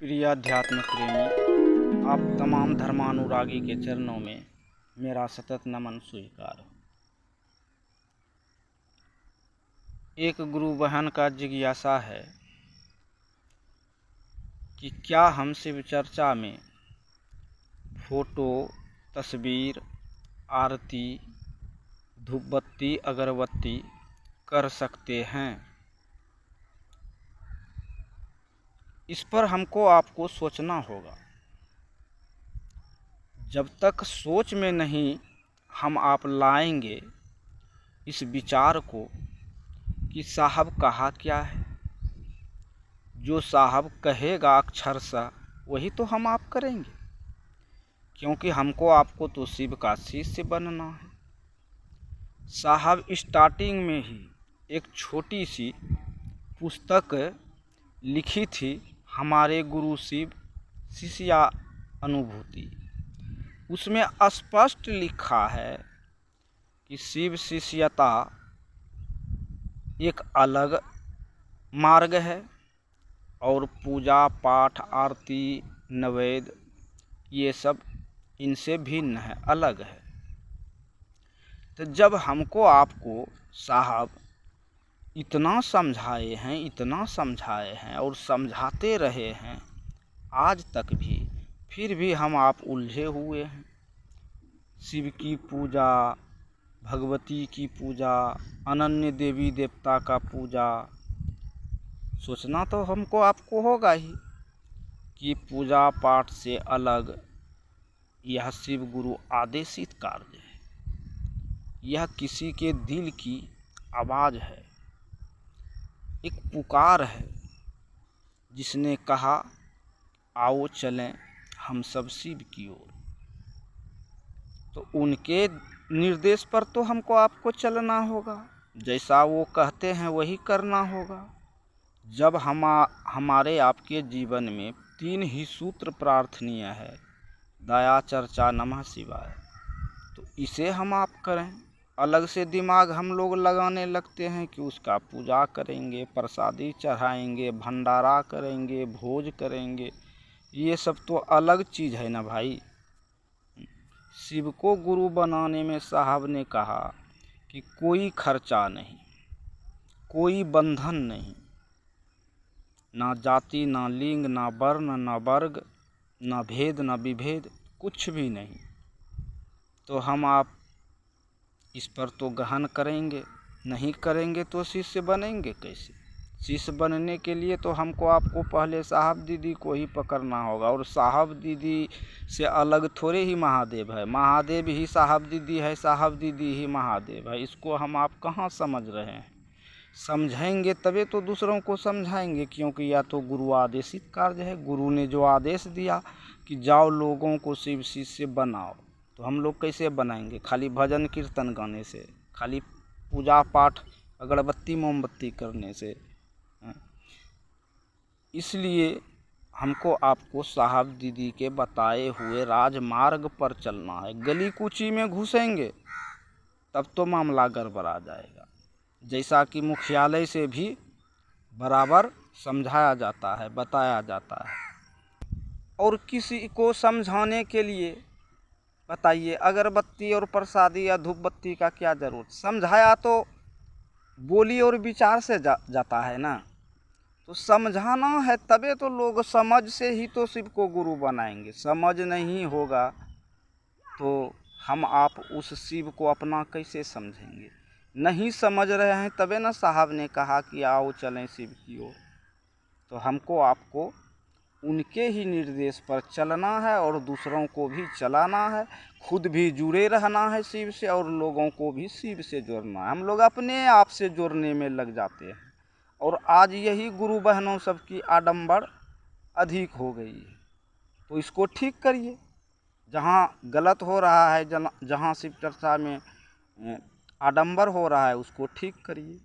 प्रिय अध्यात्म प्रेमी, आप तमाम धर्मानुरागी के चरणों में मेरा सतत नमन स्वीकार हो। एक गुरु बहन का जिज्ञासा है कि क्या हम शिव चर्चा में फोटो, तस्वीर, आरती, धूपबत्ती, अगरबत्ती कर सकते हैं। इस पर हमको आपको सोचना होगा। जब तक सोच में नहीं हम आप लाएंगे इस विचार को कि साहब कहा क्या है, जो साहब कहेगा अक्षरशः वही तो हम आप करेंगे, क्योंकि हमको आपको तो शिव का शिष्य बनना है। साहब स्टार्टिंग में ही एक छोटी सी पुस्तक लिखी थी, हमारे गुरु शिव शिष्य अनुभूति। उसमें स्पष्ट लिखा है कि शिव शिष्यता एक अलग मार्ग है और पूजा पाठ, आरती, नैवेद्य ये सब इनसे भिन्न है, अलग है। तो जब हमको आपको साहब इतना समझाए हैं और समझाते रहे हैं आज तक भी, फिर भी हम आप उलझे हुए हैं। शिव की पूजा, भगवती की पूजा, अनन्य देवी देवता का पूजा, सोचना तो हमको आपको होगा ही कि पूजा पाठ से अलग यह शिव गुरु आदेशित कार्य है। यह किसी के दिल की आवाज़ है, एक पुकार है, जिसने कहा आओ चलें हम सब शिव की ओर। तो उनके निर्देश पर तो हमको आपको चलना होगा, जैसा वो कहते हैं वही करना होगा। जब हमारे आपके जीवन में 3 ही सूत्र प्रार्थनीय है, दया, चर्चा, नमः शिवाय, तो इसे हम आप करें। अलग से दिमाग हम लोग लगाने लगते हैं कि उसका पूजा करेंगे, प्रसादी चढ़ाएंगे, भंडारा करेंगे, भोज करेंगे, ये सब तो अलग चीज़ है ना भाई। शिव को गुरु बनाने में साहब ने कहा कि कोई खर्चा नहीं, कोई बंधन नहीं, ना जाति, ना लिंग, ना वर्ण, ना वर्ग, ना भेद, ना विभेद, कुछ भी नहीं। तो हम आप इस पर तो गहन करेंगे, नहीं करेंगे तो शिष्य बनेंगे कैसे? शिष्य बनने के लिए तो हमको आपको पहले साहब दीदी को ही पकड़ना होगा, और साहब दीदी से अलग थोड़े ही महादेव है। महादेव ही साहब दीदी है, साहब दीदी ही महादेव है। इसको हम आप कहाँ समझ रहे हैं? समझेंगे तभी तो दूसरों को समझाएंगे, क्योंकि यह तो गुरु आदेशित कार्य है। गुरु ने जो आदेश दिया कि जाओ लोगों को शिव शिष्य बनाओ, तो हम लोग कैसे बनाएंगे? खाली भजन कीर्तन गाने से, खाली पूजा पाठ अगरबत्ती मोमबत्ती करने से? इसलिए हमको आपको साहब दीदी के बताए हुए राजमार्ग पर चलना है। गली कूची में घुसेंगे तब तो मामला गड़बड़ा जाएगा। जैसा कि मुख्यालय से भी बराबर समझाया जाता है, बताया जाता है। और किसी को समझाने के लिए बताइए अगरबत्ती और प्रसादी या धूपबत्ती का क्या ज़रूरत? समझाया तो बोली और विचार से जाता है ना। तो समझाना है तबे तो लोग समझ से ही तो शिव को गुरु बनाएंगे। समझ नहीं होगा तो हम आप उस शिव को अपना कैसे समझेंगे? नहीं समझ रहे हैं तबे ना साहब ने कहा कि आओ चलें शिव की ओर। तो हमको आपको उनके ही निर्देश पर चलना है और दूसरों को भी चलाना है, खुद भी जुड़े रहना है शिव से और लोगों को भी शिव से जोड़ना है। हम लोग अपने आप से जोड़ने में लग जाते हैं, और आज यही गुरु बहनों सबकी आडंबर अधिक हो गई है। तो इसको ठीक करिए। जहाँ गलत हो रहा है, जहाँ शिव चर्चा में आडंबर हो रहा है, उसको ठीक करिए।